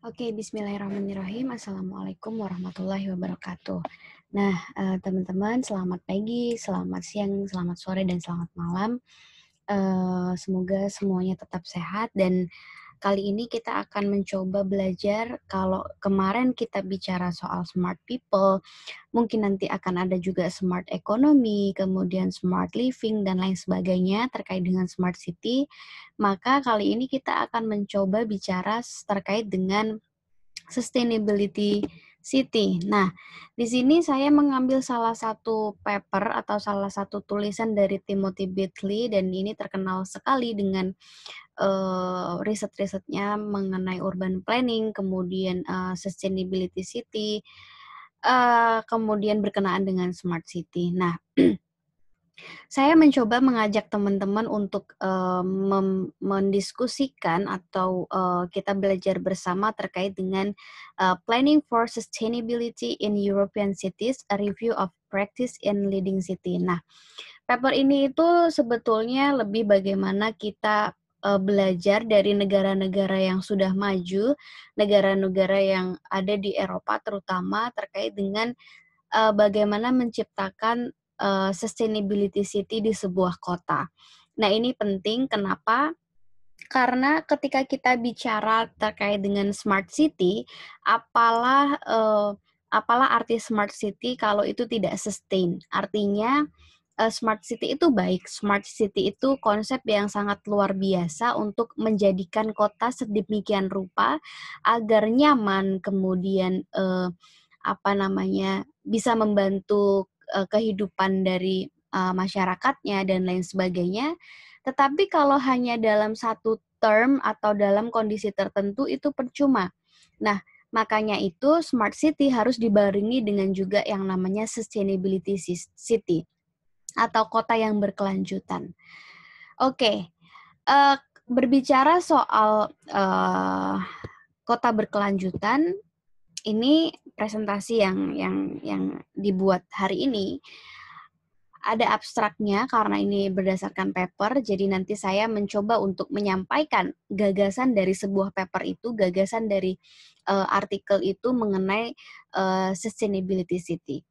Oke, bismillahirrahmanirrahim. Assalamualaikum warahmatullahi wabarakatuh. Nah, teman-teman, selamat pagi, selamat siang, selamat sore, dan selamat malam. Semoga semuanya tetap sehat dan kali ini kita akan mencoba belajar. Kalau kemarin kita bicara soal smart people, mungkin nanti akan ada juga smart economy, kemudian smart living, dan lain sebagainya terkait dengan smart city. Maka kali ini kita akan mencoba bicara terkait dengan sustainability city. Nah, di sini saya mengambil salah satu paper atau salah satu tulisan dari Timothy Beatley dan ini terkenal sekali dengan riset-risetnya mengenai urban planning, kemudian sustainability city, kemudian berkenaan dengan smart city. Nah, saya mencoba mengajak teman-teman untuk mendiskusikan atau kita belajar bersama terkait dengan Planning for Sustainability in European Cities, a Review of Practice in Leading City. Nah, paper ini itu sebetulnya lebih bagaimana kita belajar dari negara-negara yang sudah maju, negara-negara yang ada di Eropa terutama terkait dengan bagaimana menciptakan sustainability city di sebuah kota. Nah, ini penting kenapa? Karena ketika kita bicara terkait dengan smart city, apalah apalah arti smart city kalau itu tidak sustain. Artinya smart city itu baik. Smart city itu konsep yang sangat luar biasa untuk menjadikan kota sedemikian rupa agar nyaman, kemudian bisa membantu kehidupan dari masyarakatnya dan lain sebagainya. Tetapi kalau hanya dalam satu term atau dalam kondisi tertentu itu percuma. Nah, makanya itu smart city harus dibarengi dengan juga yang namanya sustainability city atau kota yang berkelanjutan. Oke, berbicara soal kota berkelanjutan, ini presentasi yang dibuat hari ini ada abstraknya karena ini berdasarkan paper, jadi nanti saya mencoba untuk menyampaikan gagasan dari sebuah paper itu, gagasan dari artikel itu mengenai sustainability city.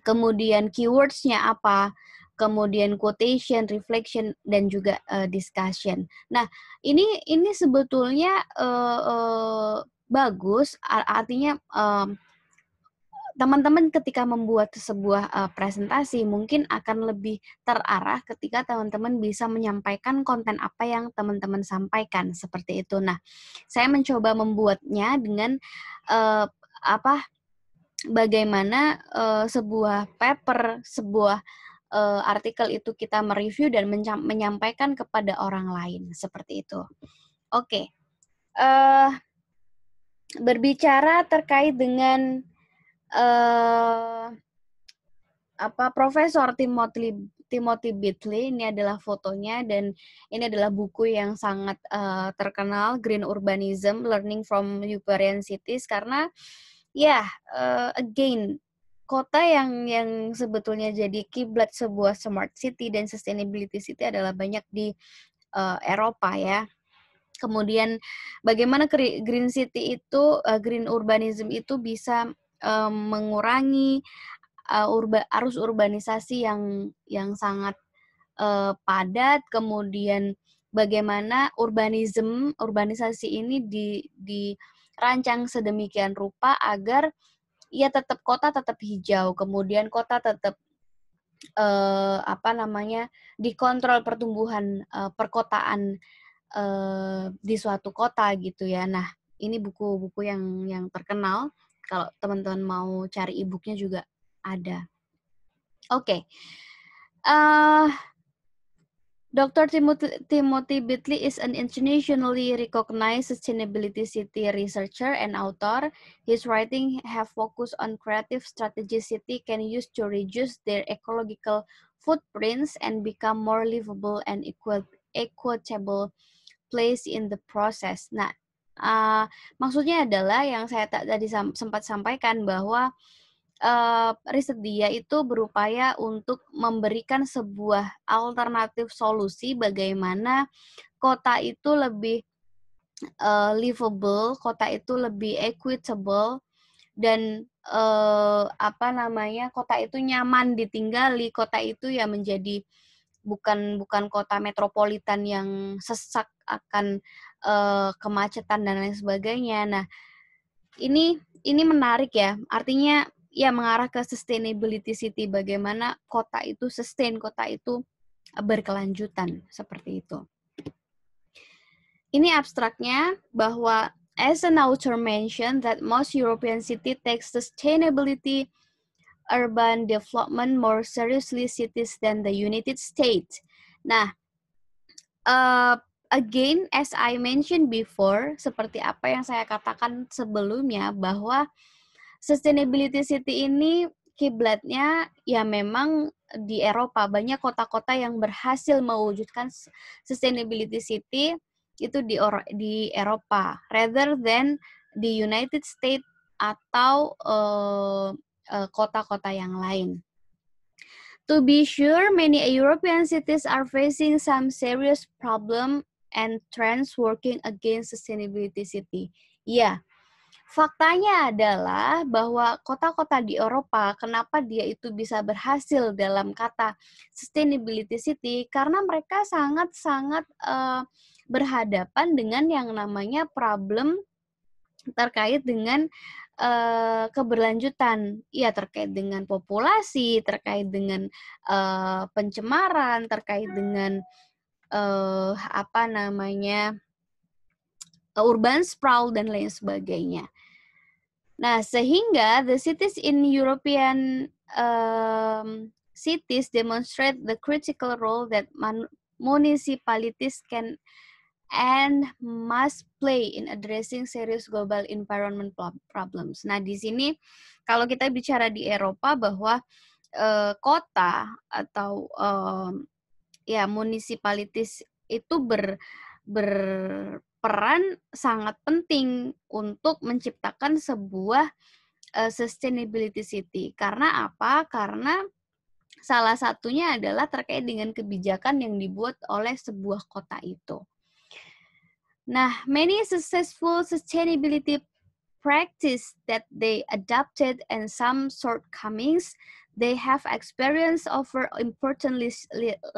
Kemudian keywords-nya apa, kemudian quotation, reflection, dan juga discussion. Nah, ini sebetulnya bagus, artinya teman-teman ketika membuat sebuah presentasi mungkin akan lebih terarah ketika teman-teman bisa menyampaikan konten apa yang teman-teman sampaikan seperti itu. Nah, saya mencoba membuatnya dengan uh, apa bagaimana sebuah paper, sebuah artikel itu kita mereview dan menyampaikan kepada orang lain seperti itu. Oke, berbicara terkait dengan Profesor Timothy Beatley, ini adalah fotonya dan ini adalah buku yang sangat terkenal, Green Urbanism: Learning from European Cities, karena again kota yang sebetulnya jadi kiblat sebuah smart city dan sustainability city adalah banyak di Eropa ya. Kemudian bagaimana green city itu, green urbanism itu bisa mengurangi arus urbanisasi yang sangat padat, kemudian bagaimana urbanisasi ini dirancang sedemikian rupa agar kota tetap hijau, kemudian kota tetap dikontrol pertumbuhan perkotaan di suatu kota gitu ya. Nah, ini buku-buku yang terkenal. Kalau teman-teman mau cari e-booknya juga ada. Oke. Dr. Timothy Beatley is an internationally recognized sustainability city researcher and author. His writings have focused on creative strategies cities can use to reduce their ecological footprints and become more livable and equitable place in the process. Nah, maksudnya adalah yang saya tadi sempat sampaikan bahwa riset dia itu berupaya untuk memberikan sebuah alternatif solusi bagaimana kota itu lebih livable, kota itu lebih equitable, dan kota itu nyaman ditinggali, kota itu ya menjadi bukan kota metropolitan yang sesak akan kemacetan dan lain sebagainya. Nah, ini menarik ya. Artinya ya mengarah ke sustainability city, bagaimana kota itu sustain, kota itu berkelanjutan seperti itu. Ini abstraknya bahwa as an author mentioned that most European city takes sustainability urban development more seriously cities than the United States. Nah, again, as I mentioned before, seperti apa yang saya katakan sebelumnya, bahwa sustainability city ini kiblatnya ya memang di Eropa. Banyak kota-kota yang berhasil mewujudkan sustainability city itu di Eropa, rather than di United States atau kota-kota yang lain. To be sure, many European cities are facing some serious problem and trends working against sustainability city. Ya, faktanya adalah bahwa kota-kota di Eropa, kenapa dia itu bisa berhasil dalam kata sustainability city, karena mereka sangat-sangat berhadapan dengan yang namanya problem terkait dengan keberlanjutan, ya terkait dengan populasi, terkait dengan pencemaran, terkait dengan urban sprawl dan lain sebagainya. Nah, sehingga the cities in European cities demonstrate the critical role that municipalities can and must play in addressing serious global environment problems. Nah, di sini kalau kita bicara di Eropa bahwa kota atau municipalities itu berperan sangat penting untuk menciptakan sebuah sustainability city. Karena apa? Karena salah satunya adalah terkait dengan kebijakan yang dibuat oleh sebuah kota itu. Nah, many successful sustainability practice that they adopted and some shortcomings they have experienced offer important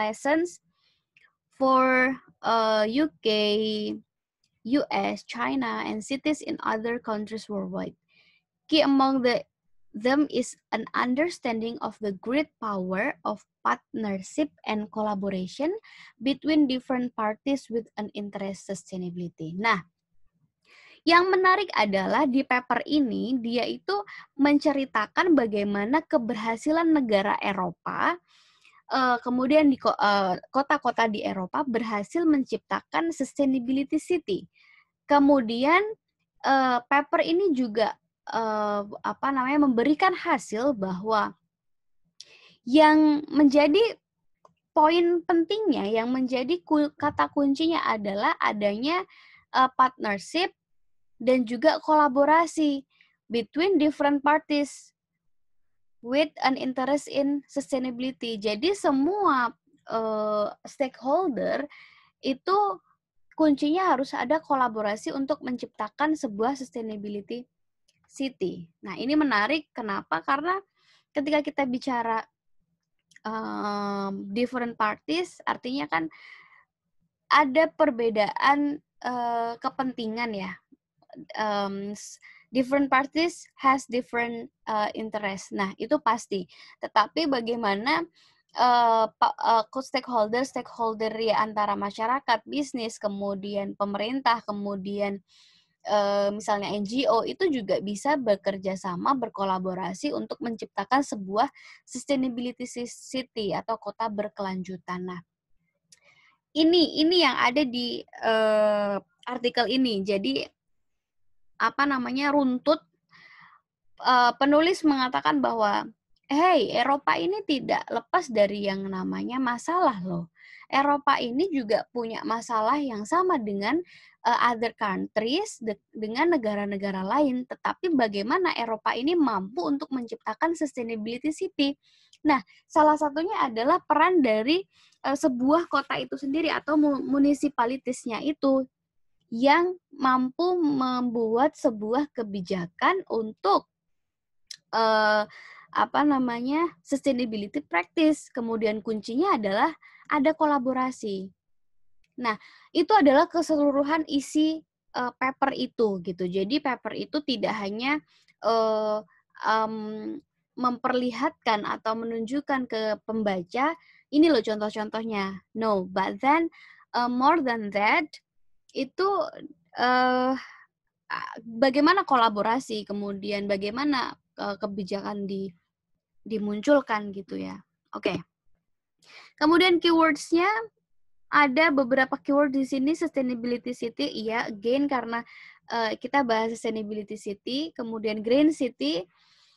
lessons for UK, US, China, and cities in other countries worldwide. Key among them is an understanding of the great power of partnership and collaboration between different parties with an interest sustainability. Nah, yang menarik adalah di paper ini dia itu menceritakan bagaimana keberhasilan negara Eropa, kemudian di kota-kota di Eropa berhasil menciptakan sustainability city. Kemudian paper ini juga memberikan hasil bahwa yang menjadi poin pentingnya, yang menjadi kata kuncinya adalah adanya partnership dan juga kolaborasi between different parties with an interest in sustainability. Jadi semua stakeholder itu kuncinya harus ada kolaborasi untuk menciptakan sebuah sustainability city. Nah, ini menarik. Kenapa? Karena ketika kita bicara different parties, artinya kan ada perbedaan kepentingan ya. Different parties has different interest. Nah, itu pasti. Tetapi bagaimana stakeholder ya antara masyarakat, bisnis, kemudian pemerintah, kemudian misalnya NGO itu juga bisa bekerja sama, berkolaborasi untuk menciptakan sebuah sustainability city atau kota berkelanjutan. Nah, ini yang ada di artikel ini. Jadi runtut penulis mengatakan bahwa Eropa ini tidak lepas dari yang namanya masalah loh. Eropa ini juga punya masalah yang sama dengan other countries, dengan negara-negara lain. Tetapi bagaimana Eropa ini mampu untuk menciptakan sustainability city? Nah, salah satunya adalah peran dari sebuah kota itu sendiri atau municipalities-nya itu. yang mampu membuat sebuah kebijakan untuk sustainability practice. Kemudian kuncinya adalah ada kolaborasi. Nah, itu adalah keseluruhan isi paper itu gitu. Jadi paper itu tidak hanya uh, um, memperlihatkan atau menunjukkan ke pembaca ini loh contoh-contohnya. No, but then more than that itu uh, bagaimana kolaborasi, kemudian bagaimana kebijakan dimunculkan gitu ya. Oke. Kemudian keywords-nya ada beberapa keyword di sini. Sustainability city, iya, again karena kita bahas sustainability city, kemudian green city,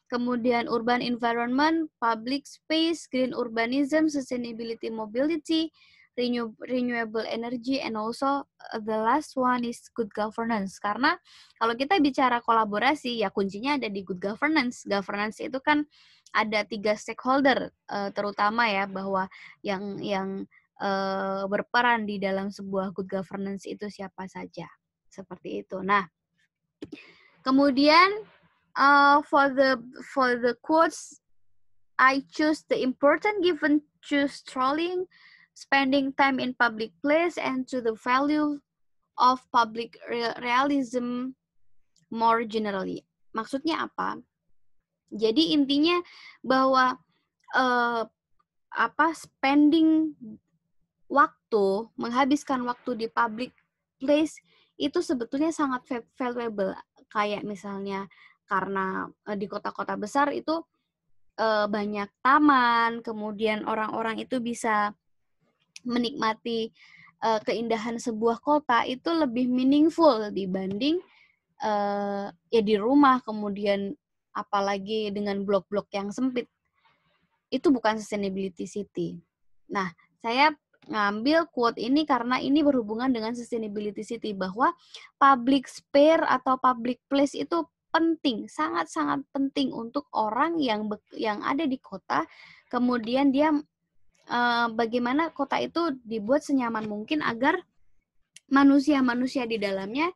kemudian urban environment, public space, green urbanism, sustainability mobility, renewable energy, and also the last one is good governance. Karena kalau kita bicara kolaborasi, ya kuncinya ada di good governance. Governance itu kan ada 3 stakeholder, terutama ya, bahwa yang berperan di dalam sebuah good governance itu siapa saja. Seperti itu. Nah, kemudian for the quotes, I choose the important given to strolling, spending time in public place, and to the value of public realism more generally. Maksudnya apa? Jadi intinya bahwa spending waktu, menghabiskan waktu di public place itu sebetulnya sangat valuable. Kayak misalnya karena di kota-kota besar itu banyak taman, kemudian orang-orang itu bisa menikmati keindahan sebuah kota itu lebih meaningful dibanding ya di rumah, kemudian apalagi dengan blok-blok yang sempit. Itu bukan sustainability city. Nah, saya ngambil quote ini karena ini berhubungan dengan sustainability city, bahwa public spare atau public place itu penting, sangat-sangat penting untuk orang yang ada di kota, kemudian dia bagaimana kota itu dibuat senyaman mungkin agar manusia-manusia di dalamnya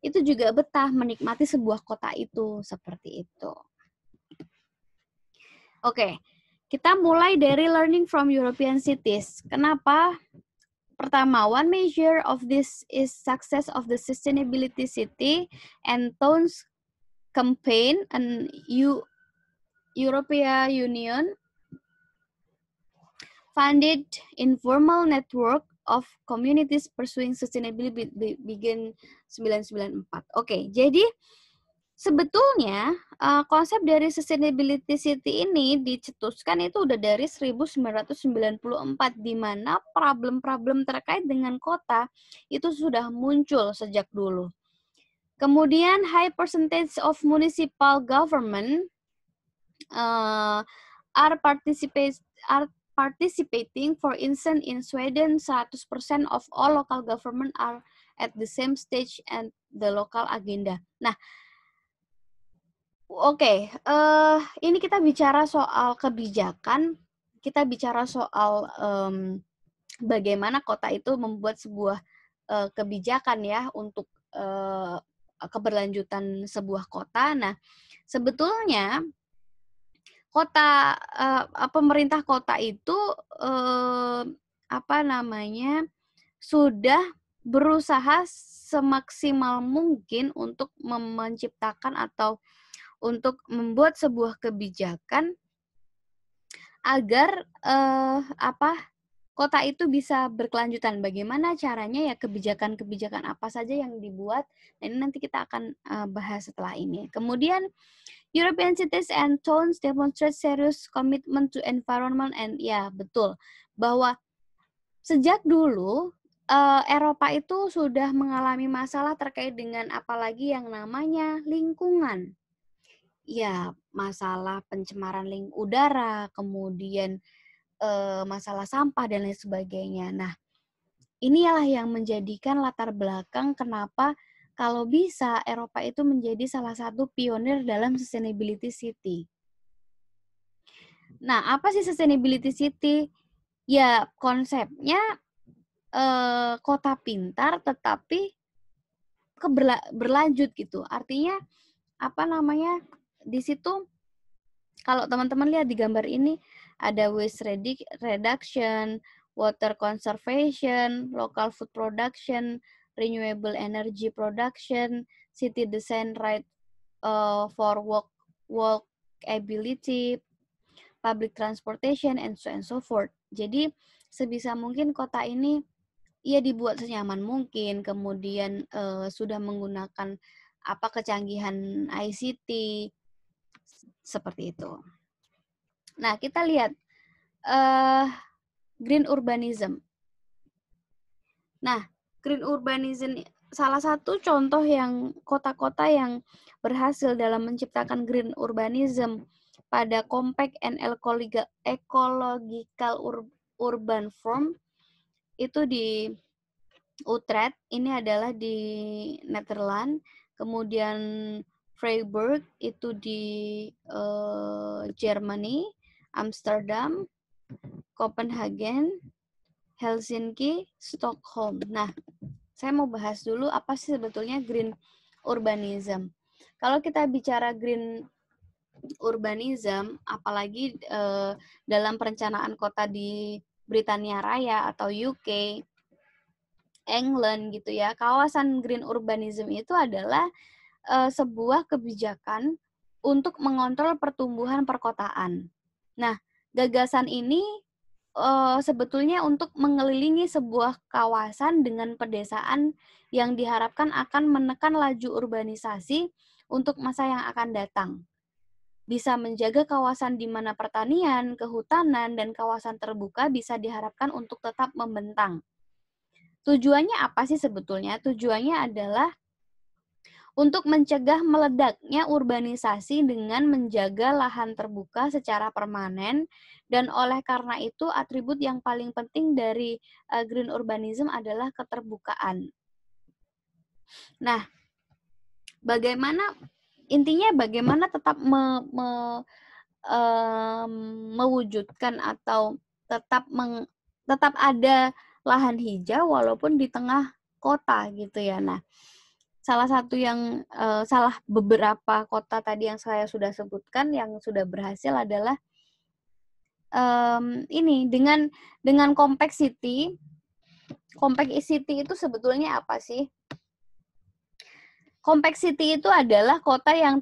itu juga betah menikmati sebuah kota itu, seperti itu. Oke. Kita mulai dari learning from European cities. Kenapa? Pertama, one measure of this is success of the sustainability city and towns campaign and European Union funded informal network of communities pursuing sustainability begin 1994. Oke, jadi sebetulnya konsep dari sustainability city ini dicetuskan itu udah dari 1994, di mana problem-problem terkait dengan kota itu sudah muncul sejak dulu. Kemudian high percentage of municipal government are participating. For instance, in Sweden, 100% of all local government are at the same stage and the local agenda. Nah, Oke, ini kita bicara soal kebijakan, kita bicara soal bagaimana kota itu membuat sebuah kebijakan ya untuk keberlanjutan sebuah kota. Nah, sebetulnya pemerintah kota itu sudah berusaha semaksimal mungkin untuk menciptakan atau untuk membuat sebuah kebijakan agar kota itu bisa berkelanjutan. Bagaimana caranya ya, kebijakan-kebijakan apa saja yang dibuat, dan ini nanti kita akan bahas setelah ini. Kemudian European cities and towns demonstrate serious commitment to environment, and ya betul bahwa sejak dulu Eropa itu sudah mengalami masalah terkait dengan apalagi yang namanya lingkungan. Ya, masalah pencemaran udara, kemudian masalah sampah dan lain sebagainya. Nah, inilah yang menjadikan latar belakang kenapa kalau bisa Eropa itu menjadi salah satu pionir dalam sustainability city. Nah, apa sih sustainability city? Ya, konsepnya kota pintar tetapi berlanjut gitu. Artinya apa namanya, di situ kalau teman-teman lihat di gambar ini ada waste reduction, water conservation, local food production, renewable energy production, city design right for walkability, public transportation, and so forth. Jadi sebisa mungkin kota ini ia dibuat senyaman mungkin, kemudian sudah menggunakan apa kecanggihan ICT seperti itu. Nah, kita lihat green urbanism. Nah, green urbanism salah satu contoh yang kota-kota yang berhasil dalam menciptakan green urbanism pada compact and ecological urban form itu di Utrecht, ini adalah di Netherlands, kemudian Freiburg itu di Germany, Amsterdam, Copenhagen, Helsinki, Stockholm. Nah, saya mau bahas dulu apa sih sebetulnya green urbanism. Kalau kita bicara green urbanism, apalagi dalam perencanaan kota di Britania Raya atau UK, England gitu ya, kawasan green urbanism itu adalah sebuah kebijakan untuk mengontrol pertumbuhan perkotaan. Nah, gagasan ini sebetulnya untuk mengelilingi sebuah kawasan dengan pedesaan yang diharapkan akan menekan laju urbanisasi untuk masa yang akan datang. Bisa menjaga kawasan di mana pertanian, kehutanan, dan kawasan terbuka bisa diharapkan untuk tetap membentang. Tujuannya apa sih sebetulnya? Tujuannya adalah untuk mencegah meledaknya urbanisasi dengan menjaga lahan terbuka secara permanen, dan oleh karena itu atribut yang paling penting dari green urbanism adalah keterbukaan. Nah, bagaimana tetap mewujudkan atau tetap ada lahan hijau walaupun di tengah kota gitu ya. Nah, salah beberapa kota tadi yang saya sudah sebutkan yang sudah berhasil adalah ini dengan compact city. Compact city itu sebetulnya apa sih? Compact city itu adalah kota yang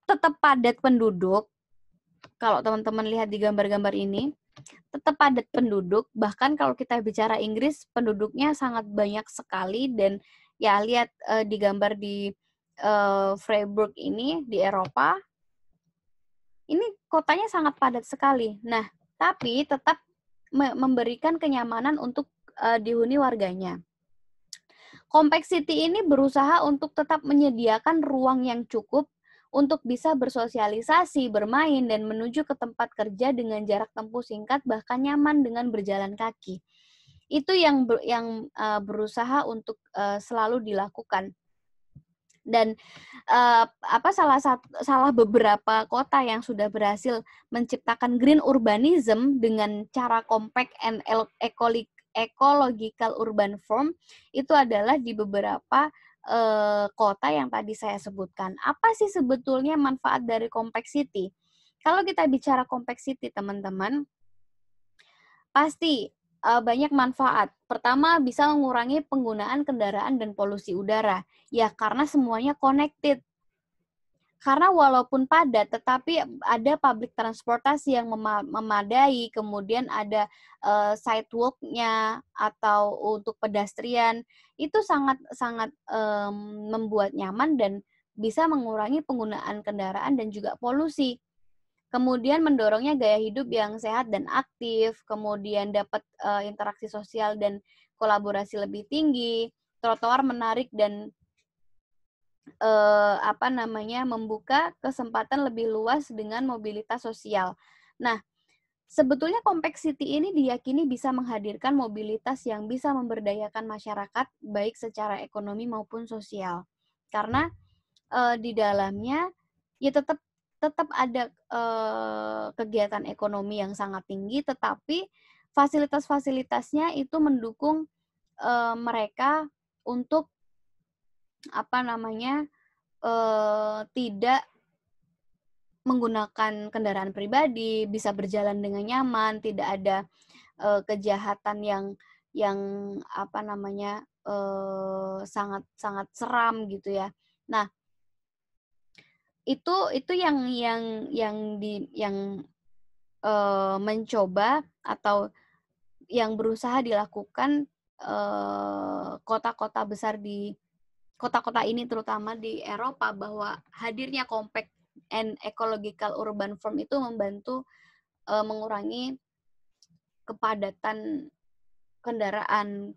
tetap padat penduduk. Kalau teman-teman lihat di gambar-gambar ini, tetap padat penduduk, bahkan kalau kita bicara Inggris, penduduknya sangat banyak sekali, dan ya lihat di gambar di Freiburg ini di Eropa, ini kotanya sangat padat sekali. Nah, tapi tetap memberikan kenyamanan untuk dihuni warganya. Compact City ini berusaha untuk tetap menyediakan ruang yang cukup untuk bisa bersosialisasi, bermain, dan menuju ke tempat kerja dengan jarak tempuh singkat, bahkan nyaman dengan berjalan kaki. Itu yang berusaha untuk selalu dilakukan. Dan salah beberapa kota yang sudah berhasil menciptakan green urbanism dengan cara compact and ecological urban form itu adalah di beberapa kota yang tadi saya sebutkan. Apa sih sebetulnya manfaat dari compact city? Kalau kita bicara compact city, teman-teman, pasti banyak manfaat. Pertama, bisa mengurangi penggunaan kendaraan dan polusi udara. Ya, karena semuanya connected. Karena walaupun padat, tetapi ada public transportasi yang memadai, kemudian ada sidewalk-nya atau untuk pedestrian, itu sangat membuat nyaman dan bisa mengurangi penggunaan kendaraan dan juga polusi. Kemudian mendorongnya gaya hidup yang sehat dan aktif, kemudian dapat interaksi sosial dan kolaborasi lebih tinggi, trotoar menarik dan membuka kesempatan lebih luas dengan mobilitas sosial. Nah, sebetulnya compact city ini diyakini bisa menghadirkan mobilitas yang bisa memberdayakan masyarakat baik secara ekonomi maupun sosial. Karena di dalamnya ya tetap ada kegiatan ekonomi yang sangat tinggi, tetapi fasilitas-fasilitasnya itu mendukung mereka untuk tidak menggunakan kendaraan pribadi, bisa berjalan dengan nyaman, tidak ada kejahatan yang sangat sangat seram gitu ya. Nah, itu yang mencoba atau yang berusaha dilakukan kota-kota besar di kota-kota ini, terutama di Eropa, bahwa hadirnya compact and ecological urban form itu membantu mengurangi kepadatan kendaraan,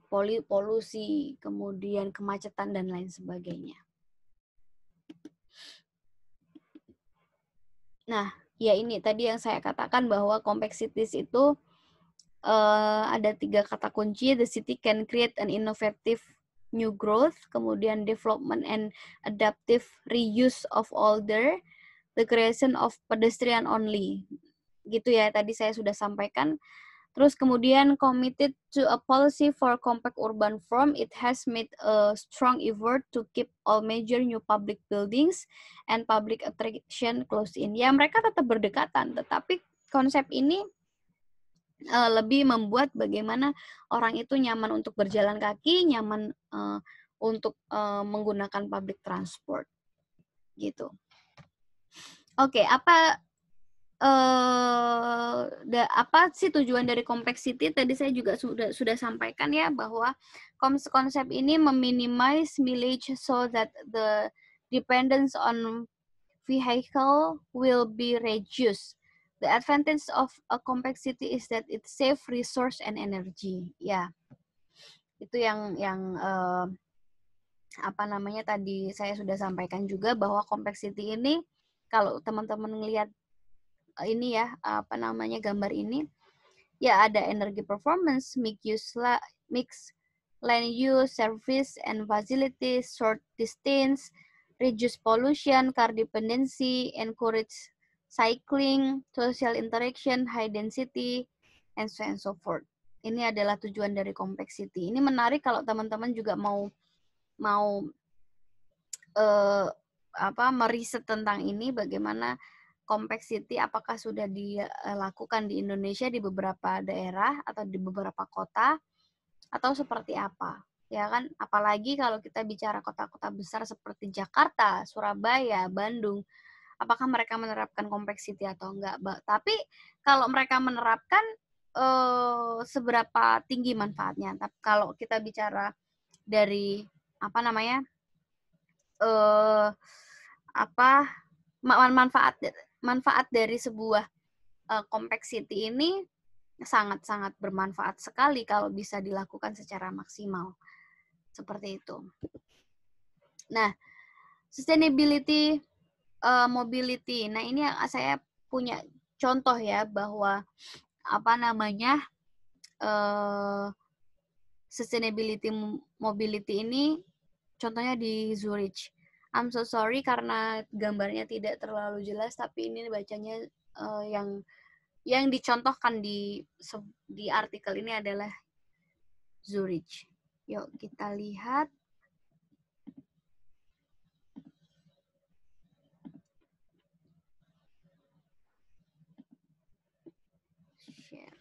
polusi, kemudian kemacetan dan lain sebagainya. Nah, ya ini tadi yang saya katakan bahwa compact cities itu ada 3 kata kunci. The city can create an innovative new growth, kemudian development and adaptive reuse of older, the creation of pedestrian only. Gitu ya, tadi saya sudah sampaikan. Terus kemudian committed to a policy for compact urban form, it has made a strong effort to keep all major new public buildings and public attraction close in. Ya, mereka tetap berdekatan, tetapi konsep ini lebih membuat bagaimana orang itu nyaman untuk berjalan kaki, nyaman untuk menggunakan public transport, gitu. Oke, apa sih tujuan dari compact city? Tadi saya juga sudah sampaikan ya, bahwa konsep ini meminimize mileage so that the dependence on vehicle will be reduced. The advantage of a compact city is that it save resource and energy. Ya, itu yang tadi saya sudah sampaikan juga, bahwa compact city ini, kalau teman-teman ngelihat ini ya, gambar ini, ya ada energy performance, mix land use, service and facilities, short distance, reduce pollution, car dependency, encourage cycling, social interaction, high density, and so on and so forth. Ini adalah tujuan dari compact city. Ini menarik kalau teman-teman juga mau meriset tentang ini, bagaimana compact city apakah sudah dilakukan di Indonesia di beberapa daerah atau di beberapa kota, atau seperti apa. Ya kan, apalagi kalau kita bicara kota-kota besar seperti Jakarta, Surabaya, Bandung, apakah mereka menerapkan compact city atau enggak. Tapi kalau mereka menerapkan, seberapa tinggi manfaatnya. Tapi kalau kita bicara dari manfaat dari sebuah compact city ini sangat-sangat bermanfaat sekali kalau bisa dilakukan secara maksimal. Seperti itu. Nah, sustainability mobility. Nah, ini saya punya contoh ya, bahwa sustainability mobility ini contohnya di Zurich. I'm so sorry karena gambarnya tidak terlalu jelas, tapi ini bacanya yang dicontohkan di artikel ini adalah Zurich. Yuk kita lihat. Share.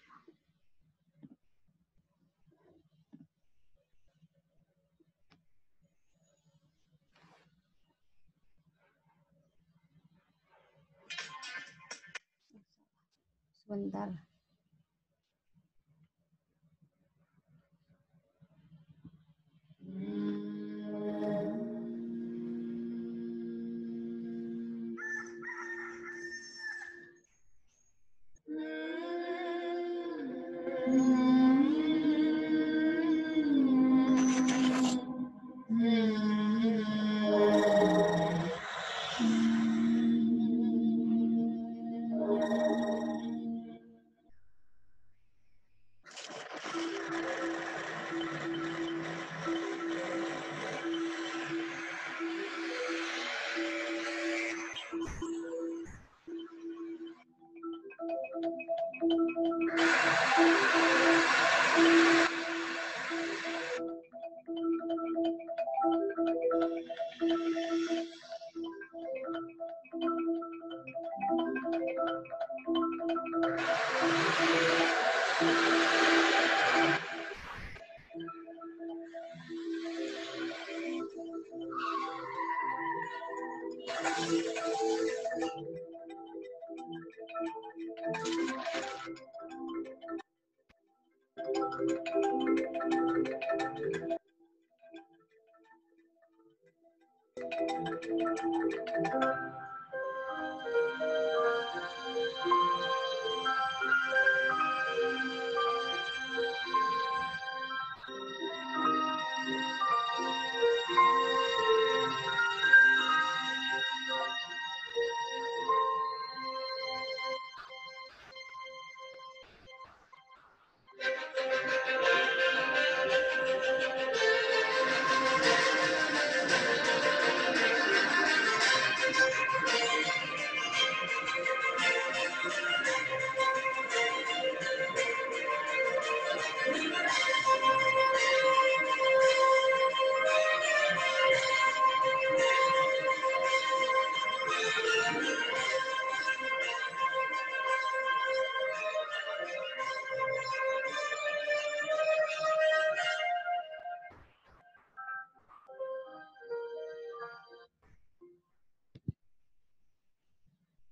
Sebentar.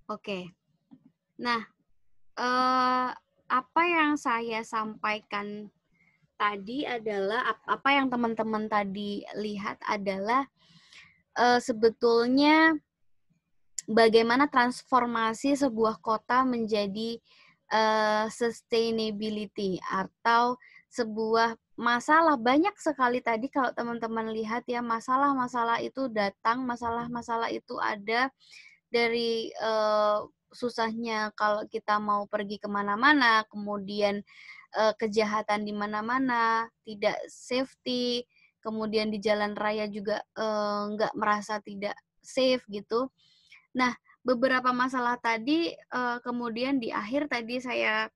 Oke. Nah, apa yang saya sampaikan tadi adalah apa yang teman-teman tadi lihat adalah sebetulnya bagaimana transformasi sebuah kota menjadi sustainability atau sebuah masalah. Banyak sekali tadi kalau teman-teman lihat ya, masalah-masalah itu datang, masalah-masalah itu ada dari susahnya kalau kita mau pergi kemana-mana, kemudian kejahatan di mana-mana, tidak safety, kemudian di jalan raya juga nggak merasa tidak safe gitu. Nah, beberapa masalah tadi kemudian di akhir tadi saya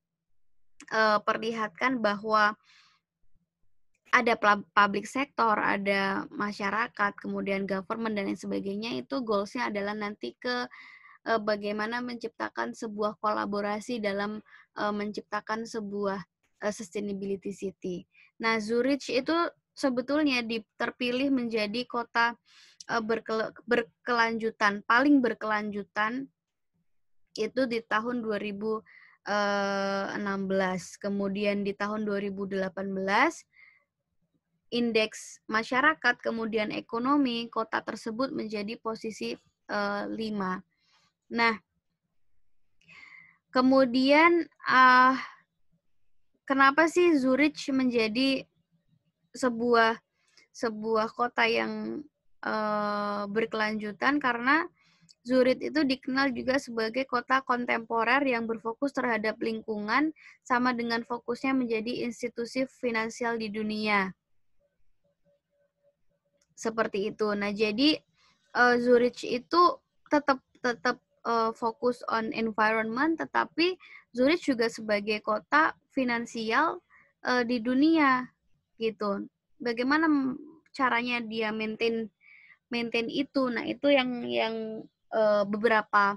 perlihatkan bahwa ada public sector, ada masyarakat, kemudian government dan lain sebagainya, itu goals-nya adalah nanti ke bagaimana menciptakan sebuah kolaborasi dalam menciptakan sebuah sustainability city. Nah, Zurich itu sebetulnya terpilih menjadi kota berkelanjutan, paling berkelanjutan itu di tahun 2016. Kemudian di tahun 2018 indeks masyarakat kemudian ekonomi kota tersebut menjadi posisi 5. Nah, kemudian kenapa sih Zurich menjadi sebuah kota yang berkelanjutan? Karena Zurich itu dikenal juga sebagai kota kontemporer yang berfokus terhadap lingkungan sama dengan fokusnya menjadi institusi finansial di dunia. Seperti itu. Nah, jadi Zurich itu tetap fokus on environment, tetapi Zurich juga sebagai kota finansial di dunia gitu. Bagaimana caranya dia maintain itu? Nah, itu yang beberapa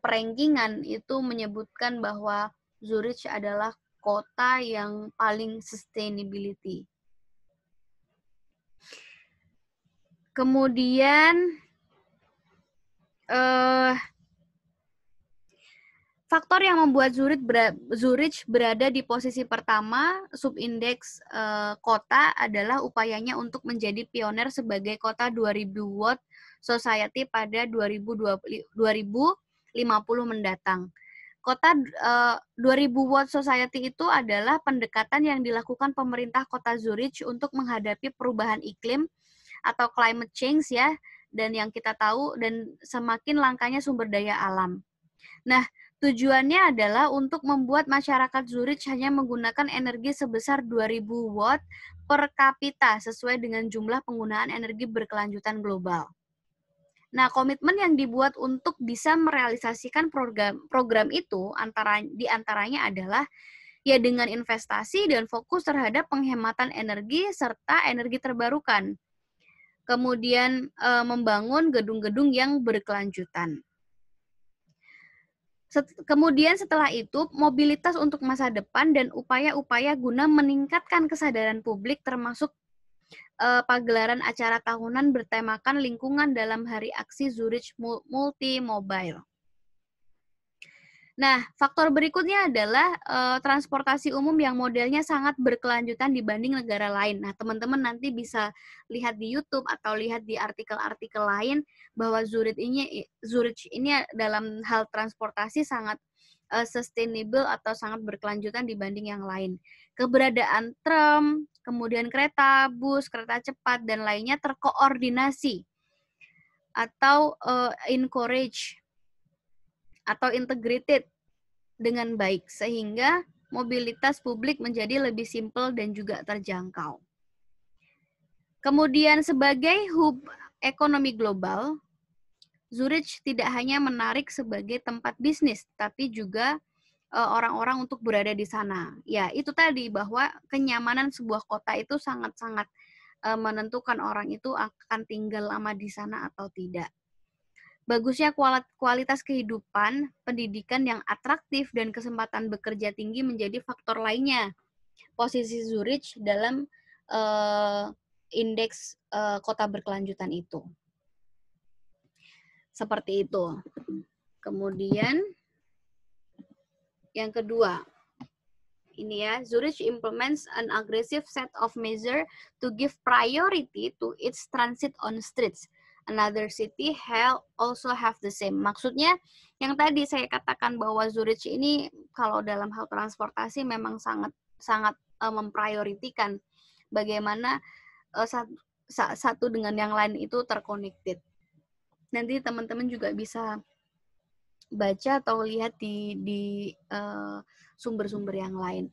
perankingan itu menyebutkan bahwa Zurich adalah kota yang paling sustainability. Kemudian faktor yang membuat Zurich berada di posisi pertama subindeks kota adalah upayanya untuk menjadi pioner sebagai kota 2000 Watt Society pada 2050 mendatang. Kota 2000 Watt Society itu adalah pendekatan yang dilakukan pemerintah kota Zurich untuk menghadapi perubahan iklim atau climate change ya, dan yang kita tahu dan semakin langkanya sumber daya alam. Nah, tujuannya adalah untuk membuat masyarakat Zurich hanya menggunakan energi sebesar 2000 watt per kapita sesuai dengan jumlah penggunaan energi berkelanjutan global. Nah, komitmen yang dibuat untuk bisa merealisasikan program itu diantaranya adalah ya dengan investasi dan fokus terhadap penghematan energi serta energi terbarukan. kemudian membangun gedung-gedung yang berkelanjutan. Kemudian setelah itu, mobilitas untuk masa depan dan upaya-upaya guna meningkatkan kesadaran publik termasuk pagelaran acara tahunan bertemakan lingkungan dalam Hari Aksi Zurich Multi Mobile. Nah, faktor berikutnya adalah transportasi umum yang modelnya sangat berkelanjutan dibanding negara lain. Nah, teman-teman nanti bisa lihat di YouTube atau lihat di artikel-artikel lain bahwa Zurich ini dalam hal transportasi sangat sustainable atau sangat berkelanjutan dibanding yang lain. Keberadaan tram, kemudian kereta, bus, kereta cepat, dan lainnya terkoordinasi atau encourage atau integrated dengan baik, sehingga mobilitas publik menjadi lebih simpel dan juga terjangkau. Kemudian sebagai hub ekonomi global, Zurich tidak hanya menarik sebagai tempat bisnis, tapi juga orang-orang untuk berada di sana. Ya, itu tadi bahwa kenyamanan sebuah kota itu sangat-sangat menentukan orang itu akan tinggal lama di sana atau tidak. Bagusnya kualitas kehidupan, pendidikan yang atraktif, dan kesempatan bekerja tinggi menjadi faktor lainnya. Posisi Zurich dalam indeks kota berkelanjutan itu. Seperti itu. Kemudian, yang kedua, ini ya, Zurich implements an aggressive set of measures to give priority to its transit on streets. Another city also have the same. Maksudnya yang tadi saya katakan bahwa Zurich ini kalau dalam hal transportasi memang sangat memprioritikan bagaimana satu dengan yang lain itu terconnected. Nanti teman-teman juga bisa baca atau lihat di sumber-sumber yang lain.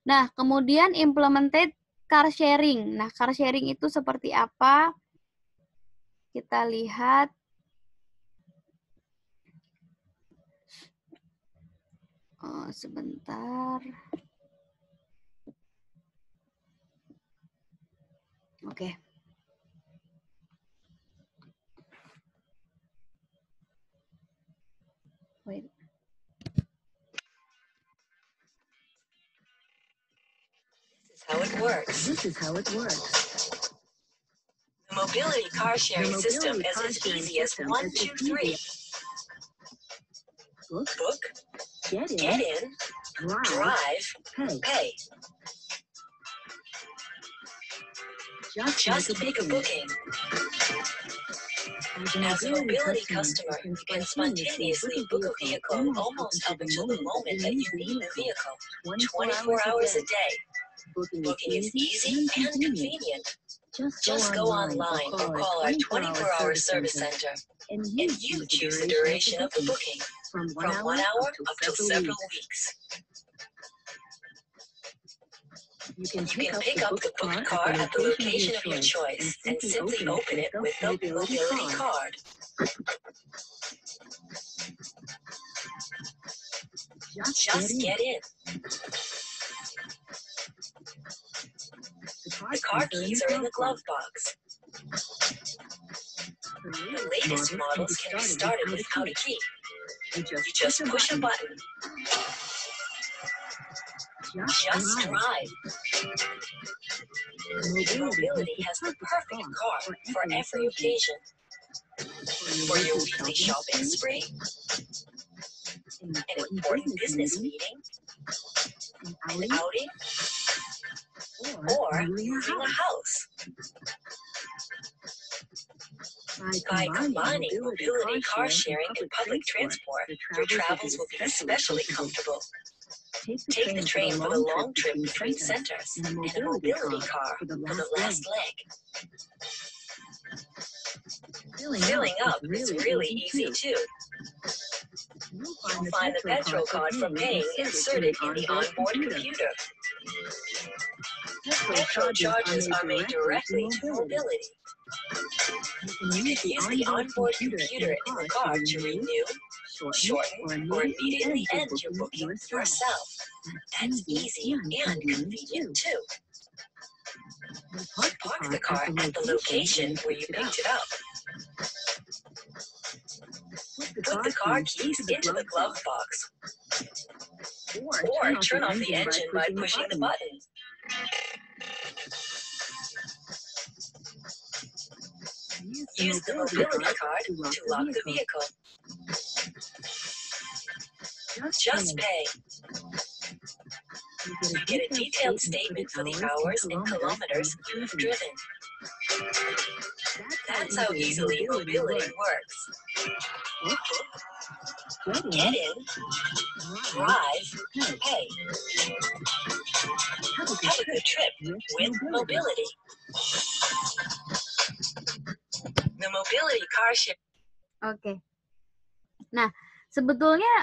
Nah, kemudian implemented car sharing. Nah, car sharing itu seperti apa? Kita lihat. Sebentar. Oke. Wait. This is how it works. The mobility car sharing system is as easy as 1, 2, 3. Book, get in, drive, pay. Just make a booking. As a mobility customer, you can spontaneously book a vehicle almost up until the moment that you need the vehicle, 24 hours a day. Booking is easy and convenient. Just go online or call our 24-hour service center, and you choose the duration of the booking, from 1 hour up to several weeks. You can pick up the booked car at the location of your choice and simply open it with the mobility card. Just get in. The car keys are in the glove box. The latest models can be started without a key. You just push a button. Just drive. Mobility has the perfect car for every occasion. For your weekly shopping spree, an important business meeting, an outing, or moving a house. By combining mobility car sharing and public transport, your travels will be especially comfortable. Take the train for the long trip between centers and a mobility car for the last leg. Filling up is really easy too. You'll find the petrol card for paying inserted in the onboard computer. Petrol charges are made directly to mobility. You can use the onboard computer in the car to renew, shorten, or immediately end your booking yourself. That's easy and convenient too. Park the car at the location where you picked it up. Put the car keys into the glove box. Or turn off the engine by pushing the button. Use the mobility card to lock the vehicle. Just pay. You get a detailed statement for the hours and kilometers you've driven. That's how easily mobility works. Get in, drive, pay. Have a good trip with mobility. The mobility car share. Oke. Nah, sebetulnya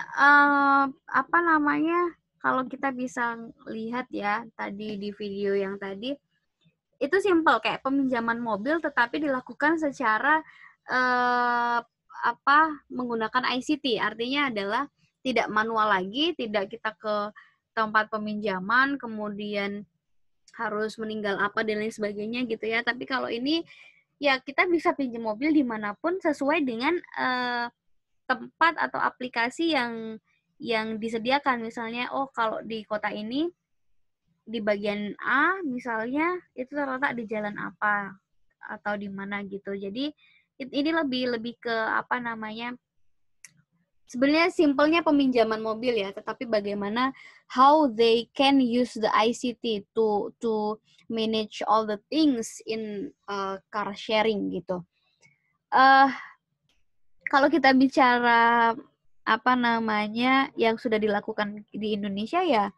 apa namanya? Kalau kita bisa lihat ya tadi di video yang tadi, itu simple kayak peminjaman mobil tetapi dilakukan secara menggunakan ICT. Artinya adalah tidak manual lagi, tidak kita ke tempat peminjaman kemudian harus meninggal apa dan lain sebagainya gitu ya. Tapi kalau ini ya kita bisa pinjam mobil dimanapun sesuai dengan tempat atau aplikasi yang disediakan. Misalnya, oh kalau di kota ini di bagian A misalnya itu terletak di jalan apa atau di mana gitu. Jadi ini lebih ke apa namanya? Sebenarnya simpelnya peminjaman mobil ya, tetapi bagaimana how they can use the ICT to manage all the things in car sharing gitu. Kalau kita bicara apa namanya yang sudah dilakukan di Indonesia ya,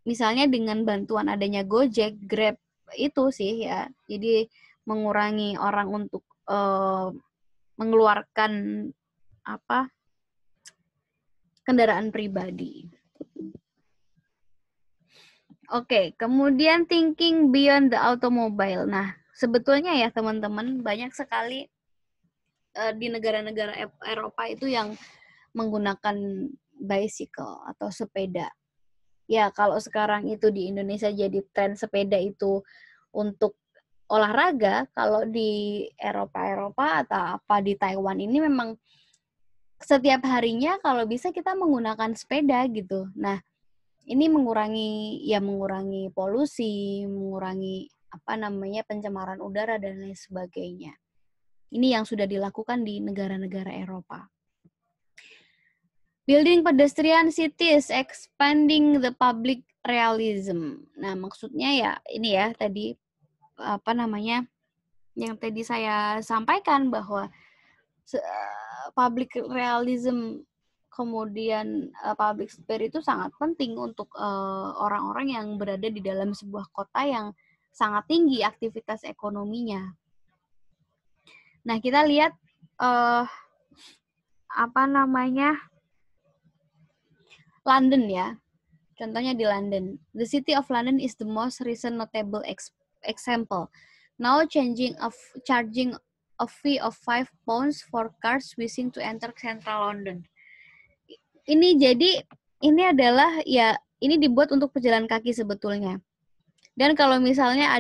misalnya dengan bantuan adanya Gojek, Grab itu sih ya, jadi mengurangi orang untuk mengeluarkan apa kendaraan pribadi. Oke, kemudian thinking beyond the automobile. Nah, sebetulnya ya teman-teman banyak sekali di negara-negara Eropa itu yang menggunakan bicycle atau sepeda. Ya, kalau sekarang itu di Indonesia jadi tren sepeda itu untuk olahraga, kalau di Eropa atau apa di Taiwan ini memang setiap harinya kalau bisa kita menggunakan sepeda gitu. Nah, ini mengurangi polusi, mengurangi apa namanya pencemaran udara dan lain sebagainya. Ini yang sudah dilakukan di negara-negara Eropa. Building pedestrian cities, expanding the public realism. Nah, maksudnya ya ini ya tadi apa namanya yang tadi saya sampaikan bahwa public realism kemudian public sphere itu sangat penting untuk orang-orang yang berada di dalam sebuah kota yang sangat tinggi aktivitas ekonominya. Nah, kita lihat apa namanya London ya. Contohnya di London. The City of London is the most recent notable example. Now charging a fee of £5 for cars wishing to enter central London. Ini adalah ya ini dibuat untuk pejalan kaki sebetulnya. Dan kalau misalnya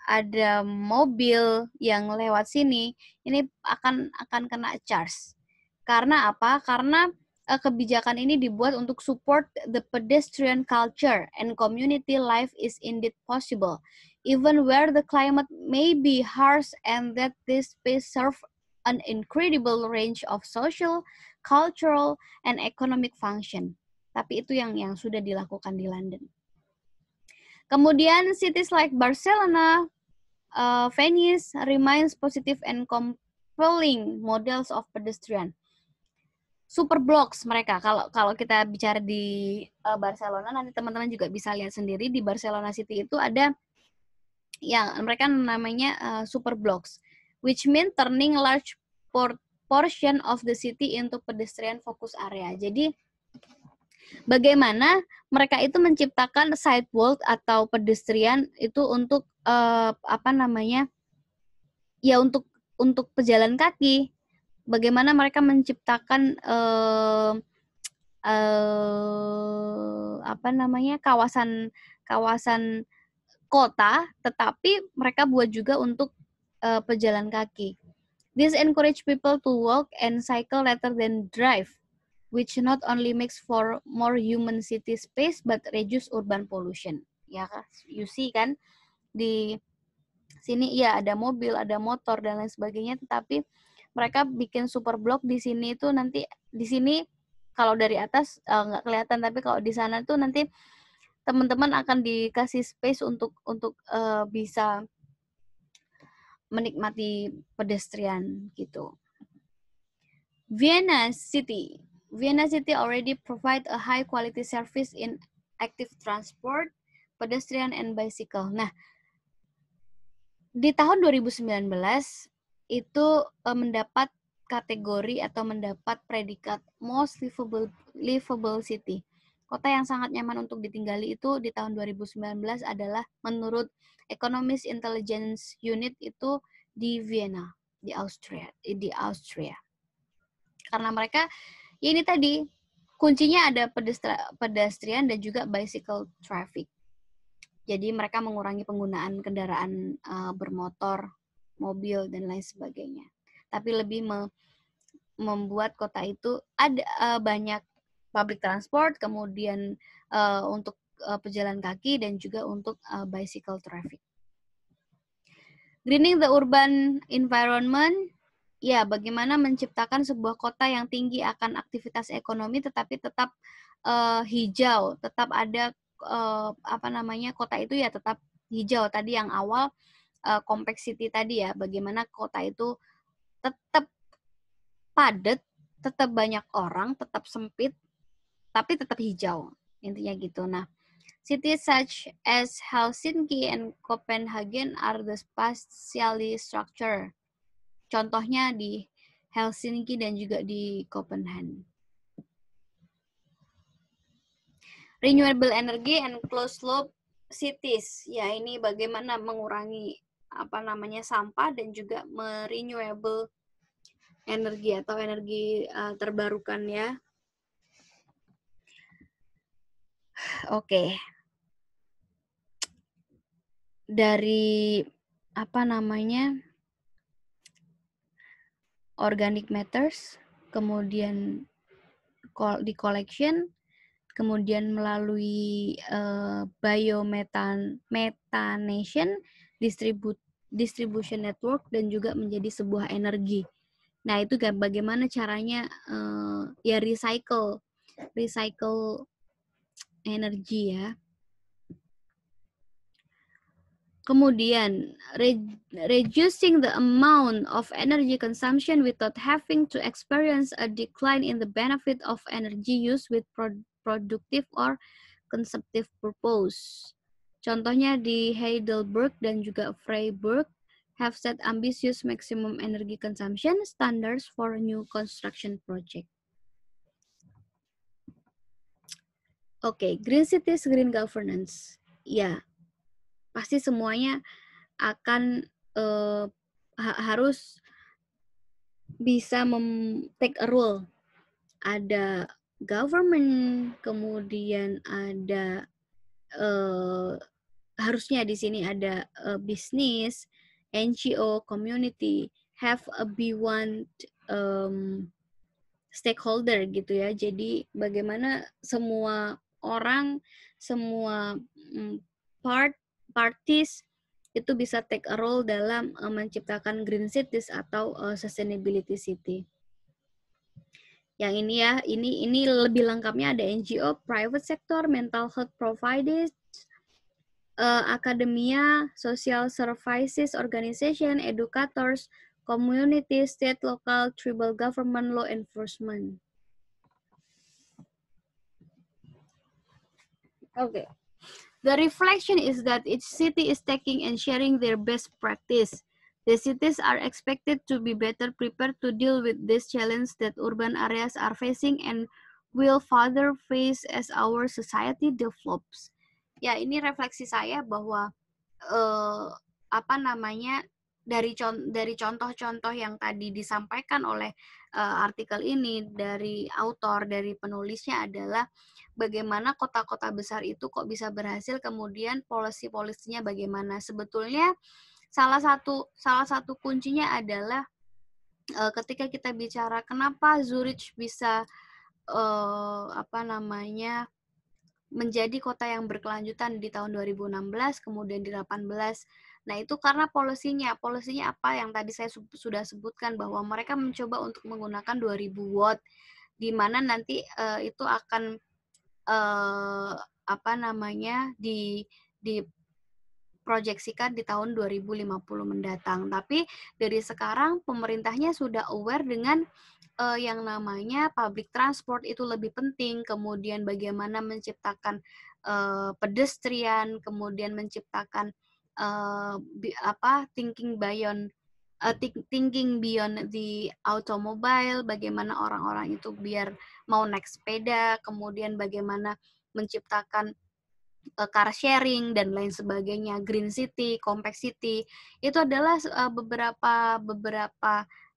ada mobil yang lewat sini, ini akan kena charge. Karena apa? Karena kebijakan ini dibuat untuk support the pedestrian culture and community life is indeed possible, even where the climate may be harsh, and that this space serve an incredible range of social, cultural, and economic function. Tapi itu yang sudah dilakukan di London. Kemudian cities like Barcelona, Venice remains positive and compelling models of pedestrian. Super blocks mereka. Kalau kita bicara di Barcelona, nanti teman-teman juga bisa lihat sendiri di Barcelona City itu ada yang mereka namanya super blocks, which mean turning large portion of the city into pedestrian focus area. Jadi bagaimana mereka itu menciptakan sidewalk atau pedestrian itu untuk apa namanya? Ya untuk pejalan kaki. Bagaimana mereka menciptakan apa namanya kawasan kota, tetapi mereka buat juga untuk pejalan kaki. This encourage people to walk and cycle rather than drive, which not only makes for more human city space but reduce urban pollution. Ya, you see kan di sini ya ada mobil, ada motor dan lain sebagainya, tetapi mereka bikin super block di sini itu nanti di sini kalau dari atas nggak kelihatan, tapi kalau di sana tuh nanti teman-teman akan dikasih space untuk bisa menikmati pedestrian gitu. Vienna City already provide a high quality service in active transport, pedestrian and bicycle. Nah, di tahun 2019 itu mendapat kategori atau mendapat predikat most livable city. Kota yang sangat nyaman untuk ditinggali itu di tahun 2019 adalah menurut Economist Intelligence Unit itu di Vienna, di Austria. Karena mereka ya ini tadi kuncinya ada pedestrian dan juga bicycle traffic. Jadi mereka mengurangi penggunaan kendaraan bermotor, mobil dan lain sebagainya. Tapi lebih membuat kota itu ada banyak public transport, kemudian untuk pejalan kaki dan juga untuk bicycle traffic. Greening the urban environment. Ya, bagaimana menciptakan sebuah kota yang tinggi akan aktivitas ekonomi tetapi tetap hijau, tetap ada kota itu ya tetap hijau. Tadi yang awal compact city tadi ya, bagaimana kota itu tetap padat, tetap banyak orang, tetap sempit, tapi tetap hijau. Intinya gitu. Nah, cities such as Helsinki and Copenhagen are the spatially structured. Contohnya di Helsinki dan juga di Copenhagen. Renewable energy and closed loop cities. Ya, ini bagaimana mengurangi sampah dan juga renewable energi atau energi terbarukan ya. Oke. Dari organic matters, kemudian di collection, kemudian melalui biomethanation, distribution network, dan juga menjadi sebuah energi. Nah, itu bagaimana caranya ya recycle energi ya. Kemudian, reducing the amount of energy consumption without having to experience a decline in the benefit of energy use with productive or consumptive purpose. Contohnya di Heidelberg dan juga Freiburg have set ambitious maximum energy consumption standards for new construction project. Oke, green cities, green governance. Ya, pasti semuanya akan harus bisa take a role. Ada government, kemudian ada harusnya di sini ada bisnis, NGO, community, have a be-one stakeholder gitu ya. Jadi bagaimana semua orang, semua parties itu bisa take a role dalam menciptakan green cities atau sustainability city. Yang ini ya, ini lebih lengkapnya ada NGO, private sector, mental health providers, academia, social services organization, educators, community, state, local, tribal government, law enforcement. Okay. The reflection is that each city is taking and sharing their best practice. The cities are expected to be better prepared to deal with this challenge that urban areas are facing and will further face as our society develops. Ya, ini refleksi saya bahwa dari contoh-contoh yang tadi disampaikan oleh artikel ini dari autor, dari penulisnya adalah bagaimana kota-kota besar itu kok bisa berhasil, kemudian policy-polisinya bagaimana. Sebetulnya salah satu kuncinya adalah ketika kita bicara kenapa Zurich bisa menjadi kota yang berkelanjutan di tahun 2016, kemudian di 18. Nah, itu karena polisinya. Polisinya apa yang tadi saya sudah sebutkan, bahwa mereka mencoba untuk menggunakan 2000 watt, di mana nanti itu akan diproyeksikan di tahun 2050 mendatang. Tapi dari sekarang pemerintahnya sudah aware dengan yang namanya public transport itu lebih penting, kemudian bagaimana menciptakan pedestrian, kemudian menciptakan thinking beyond the automobile, bagaimana orang-orang itu biar mau naik sepeda, kemudian bagaimana menciptakan car sharing dan lain sebagainya, green city, compact city. Itu adalah beberapa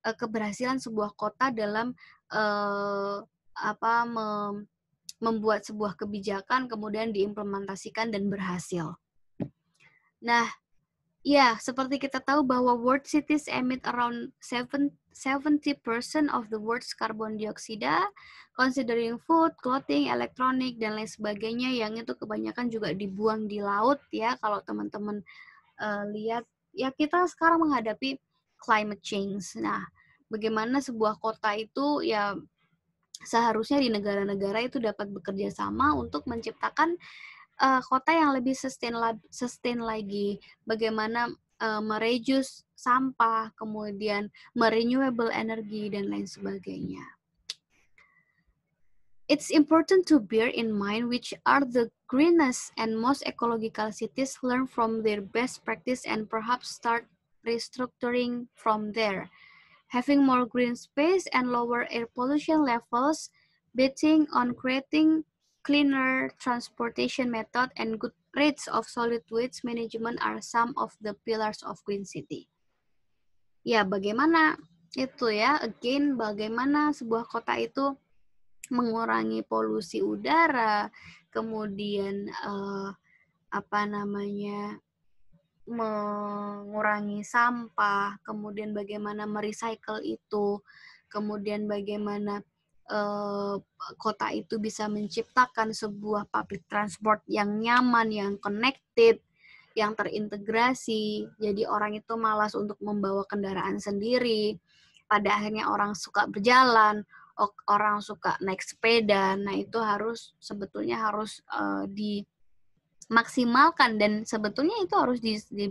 keberhasilan sebuah kota dalam membuat sebuah kebijakan kemudian diimplementasikan dan berhasil. Nah, ya, seperti kita tahu bahwa world cities emit around 70% of the world's carbon dioxide, considering food, clothing, electronic, dan lain sebagainya, yang itu kebanyakan juga dibuang di laut, ya. Kalau teman-teman lihat, ya kita sekarang menghadapi climate change. Nah, bagaimana sebuah kota itu, ya seharusnya di negara-negara itu dapat bekerja sama untuk menciptakan kota yang lebih sustain lagi, bagaimana mereduce sampah, kemudian renewable energy, dan lain sebagainya. It's important to bear in mind which are the greenest and most ecological cities, learn from their best practice, and perhaps start restructuring from there. Having more green space and lower air pollution levels, betting on creating cleaner transportation method and good rates of solid waste management are some of the pillars of green city. Ya, bagaimana itu ya, again, bagaimana sebuah kota itu mengurangi polusi udara, kemudian mengurangi sampah, kemudian bagaimana merecycle itu, kemudian bagaimana kota itu bisa menciptakan sebuah public transport yang nyaman, yang connected, yang terintegrasi. Jadi orang itu malas untuk membawa kendaraan sendiri. Pada akhirnya orang suka berjalan, orang suka naik sepeda. Nah, itu sebetulnya harus dimaksimalkan, dan sebetulnya itu harus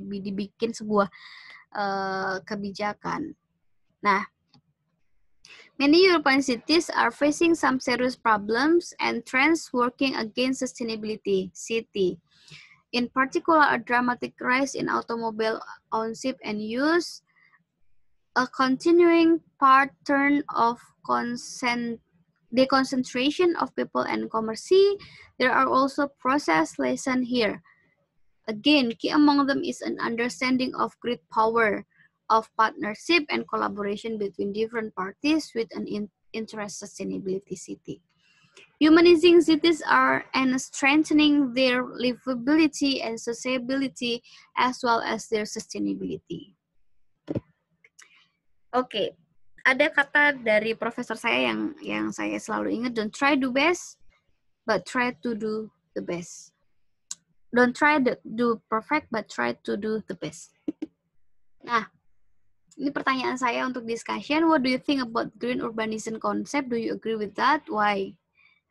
dibikin sebuah kebijakan. Nah, many European cities are facing some serious problems and trends working against sustainability city. In particular, a dramatic rise in automobile ownership and use, a continuing pattern of deconcentration of people and commerce. There are also process lessons here. Again, key among them is an understanding of great power of partnership and collaboration between different parties with an interest sustainability city. Humanizing cities and strengthening their livability and sociability as well as their sustainability. Oke, ada kata dari profesor saya yang saya selalu ingat, don't try do best, but try to do the best. Don't try to do perfect, but try to do the best. Nah, ini pertanyaan saya untuk discussion. What do you think about green urbanism concept? Do you agree with that? Why?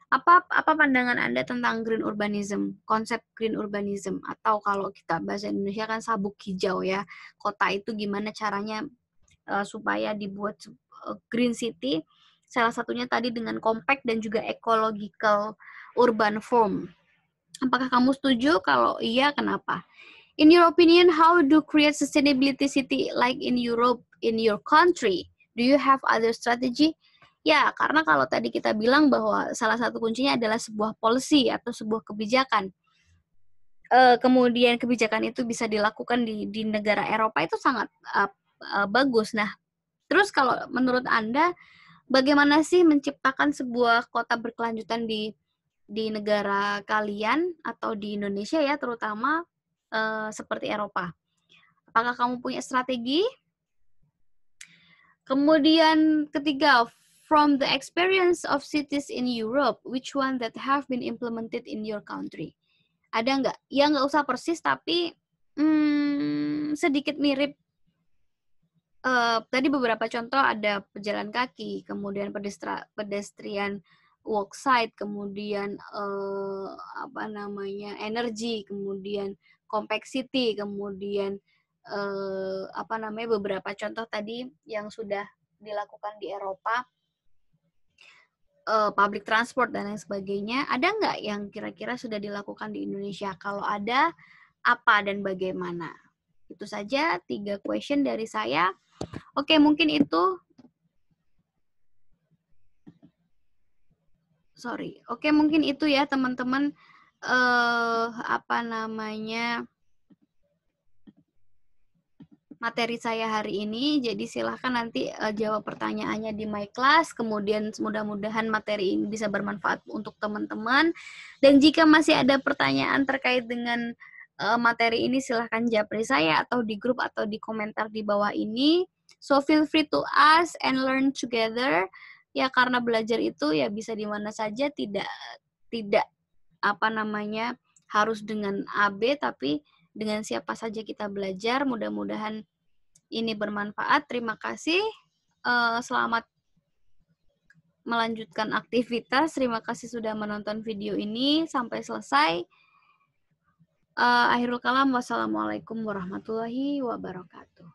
Apa pandangan Anda tentang green urbanism, konsep green urbanism, atau kalau kita bahasa Indonesia kan sabuk hijau ya, kota itu gimana caranya supaya dibuat green city, salah satunya tadi dengan compact dan juga ecological urban form. Apakah kamu setuju? Kalau iya, kenapa? In your opinion, how do create sustainability city like in Europe, in your country? Do you have other strategy? Ya, karena kalau tadi kita bilang bahwa salah satu kuncinya adalah sebuah policy atau sebuah kebijakan. Kemudian kebijakan itu bisa dilakukan di negara Eropa itu sangat bagus. Nah, terus kalau menurut Anda, bagaimana sih menciptakan sebuah kota berkelanjutan di negara kalian atau di Indonesia ya, terutama seperti Eropa? Apakah kamu punya strategi? Kemudian ketiga, from the experience of cities in Europe, which one that have been implemented in your country? Ada nggak? Ya nggak usah persis, tapi sedikit mirip. Tadi beberapa contoh ada pejalan kaki, kemudian pedestrian walk side, kemudian energi, kemudian compact city, kemudian beberapa contoh tadi yang sudah dilakukan di Eropa, public transport dan lain sebagainya. Ada nggak yang kira-kira sudah dilakukan di Indonesia? Kalau ada, apa dan bagaimana? Itu saja 3 question dari saya. Oke, mungkin itu. Oke, mungkin itu ya teman-teman. Materi saya hari ini. Jadi silahkan nanti jawab pertanyaannya di my class. Kemudian mudah-mudahan materi ini bisa bermanfaat untuk teman-teman. Dan jika masih ada pertanyaan terkait dengan materi ini, silahkan japri saya atau di grup atau di komentar di bawah ini. So feel free to ask and learn together. Ya, karena belajar itu ya bisa di mana saja, tidak harus dengan AB, tapi dengan siapa saja kita belajar. Mudah-mudahan ini bermanfaat. Terima kasih. Selamat melanjutkan aktivitas. Terima kasih sudah menonton video ini sampai selesai. Akhirul kalam. Wassalamualaikum warahmatullahi wabarakatuh.